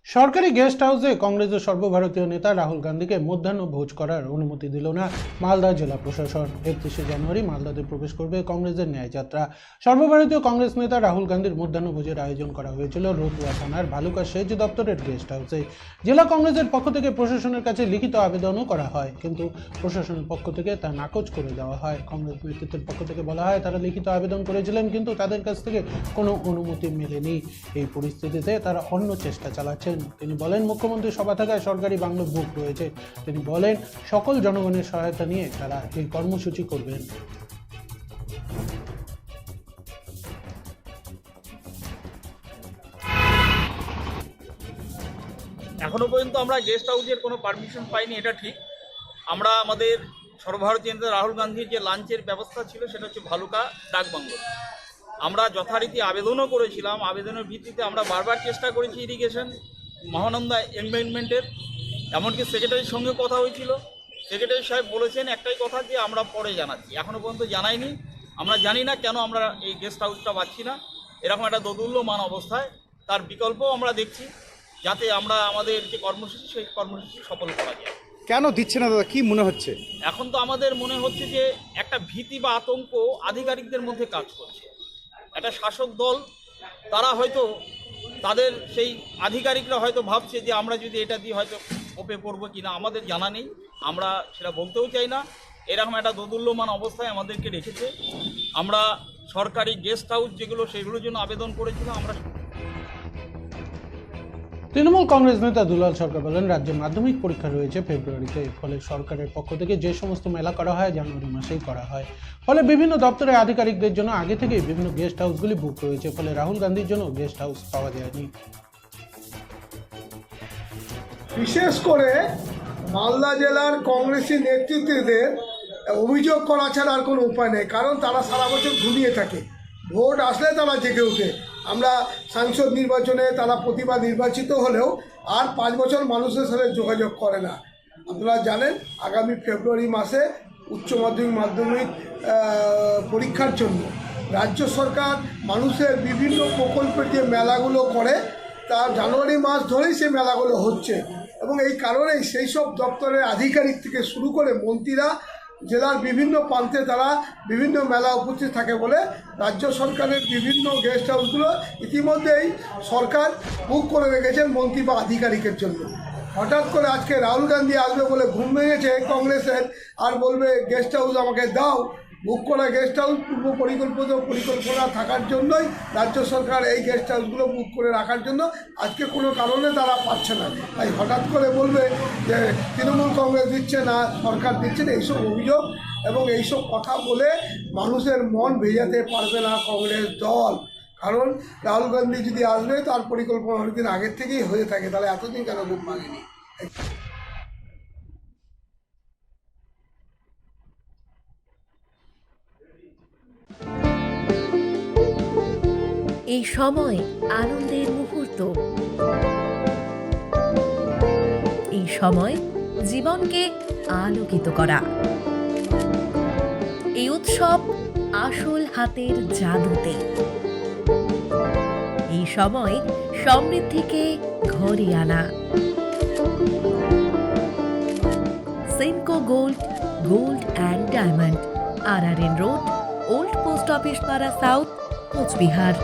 সরকারি গেস্ট হাউসে কংগ্রেসের সর্বভারতীয় নেতা রাহুল গান্ধীকে মধ্যাহ্ন ভোজ করার অনুমতি দিল না মালদা জেলা প্রশাসন। 31শে জানুয়ারি মালদাতে প্রবেশ করবে কংগ্রেসের ন্যায়যাত্রা। সর্বভারতীয় কংগ্রেস নেতা রাহুল গান্ধীর মধ্যাহ্ন ভোজের আয়োজন করা হয়েছিল রতুয়া থানার ভালুকা সেচ দপ্তরের গেস্ট হাউসে। জেলা কংগ্রেসের পক্ষ থেকে প্রশাসনের কাছে লিখিত আবেদনও করা হয়, কিন্তু প্রশাসনের পক্ষ থেকে তা নাকচ করে দেওয়া হয়। কংগ্রেস নেতৃত্বের পক্ষ থেকে বলা হয় তারা লিখিত আবেদন করেছিলেন, কিন্তু তাদের কাছ থেকে কোনো অনুমতি মেলেনি। এই পরিস্থিতিতে তারা অন্য চেষ্টা চালাচ্ছেন। তিনি বলেন, মুখ্যমন্ত্রী সভা থাকায় সরকারি বাংলো বুক রয়েছে। তিনি বলেন, সকল জনগণের সহায়তা নিয়ে তারা এই কর্মসূচি করবেন। এখনো পর্যন্ত আমরা গেস্ট হাউসের কোনো পারমিশন পাইনি, এটা ঠিক। আমরা আমাদের সর্বভারতীয় নেতা রাহুল গান্ধীর যে লাঞ্চের ব্যবস্থা ছিল সেটা হচ্ছে ভালুকা ডাকবাংলো। আমরা যথারীতি আবেদনও করেছিলাম। আবেদনের ভিত্তিতে আমরা বারবার চেষ্টা করেছি ইরিগেশন মহানন্দা এনভায়রনমেন্টের, এমনকি সেক্রেটারির সঙ্গে কথা হয়েছিল। সেক্রেটারি সাহেব বলেছেন একটাই কথা, যে আমরা পরে জানাচ্ছি। এখনও পর্যন্ত জানাইনি। আমরা জানি না কেন আমরা এই গেস্ট হাউসটা পাচ্ছি না। এরকম একটা দোদুল্যমান অবস্থায় তার বিকল্পও আমরা দেখছি, যাতে আমরা আমাদের যে কর্মসূচি সেই কর্মসূচি সফল করা যায়। কেন দিচ্ছে না দাদা, কি মনে হচ্ছে? এখন তো আমাদের মনে হচ্ছে যে একটা ভীতি বা আতঙ্ক আধিকারিকদের মধ্যে কাজ করছে। একটা শাসক দল, তারা হয়তো তাদের সেই আধিকারিকরা হয়তো ভাবছে যে আমরা যদি এটা দিয়ে হয়তো কোপে পড়বো কিনা, আমাদের জানা নেই, আমরা সেটা বলতেও চাই না। এরকম একটা দোদুল্যমান অবস্থায় আমাদেরকে রেখেছে। আমরা সরকারি গেস্ট হাউস যেগুলো সেগুলোর জন্য আবেদন করেছিলাম। আমরা তৃণমূল কংগ্রেস নেতা দুলাল সরকার বলেন, রাজ্যে মাধ্যমিক পরীক্ষা রয়েছে ফেব্রুয়ারিতে। ফলে সরকারের পক্ষ থেকে যে সমস্ত মেলা করা হয় জানুয়ারি মাসেই করা হয়। ফলে বিভিন্ন দপ্তরের আধিকারিকদের জন্য আগে থেকেই বিভিন্ন গেস্ট হাউসগুলি বুক রয়েছে। ফলে রাহুল গান্ধীর জন্য গেস্ট হাউস পাওয়া যায়নি। বিশেষ করে মালদা জেলার কংগ্রেসি নেতৃত্বদের অভিযোগ করা ছাড়া আর কোনো উপায় নেই, কারণ তারা সারা বছর ঘুমিয়ে থাকে। ভোট আসলে তারা জেগে ওঠে। আমরা সাংসদ নির্বাচনে তারা প্রতিবার নির্বাচিত হলেও আর 5 বছর মানুষের সাথে যোগাযোগ করে না। আপনারা জানেন, আগামী ফেব্রুয়ারি মাসে উচ্চ মাধ্যমিক পরীক্ষার জন্য রাজ্য সরকার মানুষের বিভিন্ন প্রকল্পের যে মেলাগুলো করে, তা জানুয়ারি মাস ধরেই সেই মেলাগুলো হচ্ছে। এবং এই কারণেই সেই সব দপ্তরের আধিকারিক থেকে শুরু করে মন্ত্রীরা জেলার বিভিন্ন প্রান্তে তারা বিভিন্ন মেলা উপস্থিত থাকে বলে রাজ্য সরকারের বিভিন্ন গেস্ট হাউসগুলো ইতিমধ্যেই সরকার বুক করে রেখেছেন মন্ত্রী বা আধিকারিকের জন্য। হঠাৎ করে আজকে রাহুল গান্ধী আসবে বলে ঘুম ভেঙেছে কংগ্রেসের, আর বলবে গেস্ট হাউস আমাকে দাও। বুক করা গেস্ট হাউস পূর্ব পরিকল্পনা থাকার জন্যই রাজ্য সরকার এই গেস্ট হাউসগুলো বুক করে রাখার জন্য আজকে কোনো কারণে তারা পাচ্ছে না। তাই হঠাৎ করে বলবে যে তৃণমূল কংগ্রেস দিচ্ছে না, সরকার দিচ্ছে না, এইসব অভিযোগ এবং এইসব কথা বলে মানুষের মন ভেজাতে পারবে না কংগ্রেস দল। কারণ রাহুল গান্ধী যদি আসবে, তার পরিকল্পনা অনেকদিন আগের থেকেই হয়ে থাকে, তাহলে এতদিন কেন বুক ভাঙেনি? এই সময় আনন্দের মুহূর্ত, এই সময় জীবনকে আলোকিত করা। এই উৎসব আসল হাতের জাদুতে। এই সময় সমৃদ্ধিকে ঘরে আনা। Senco gold, gold and diamond, RRN road, old post office পাড়া সাউথ, কোচবিহার।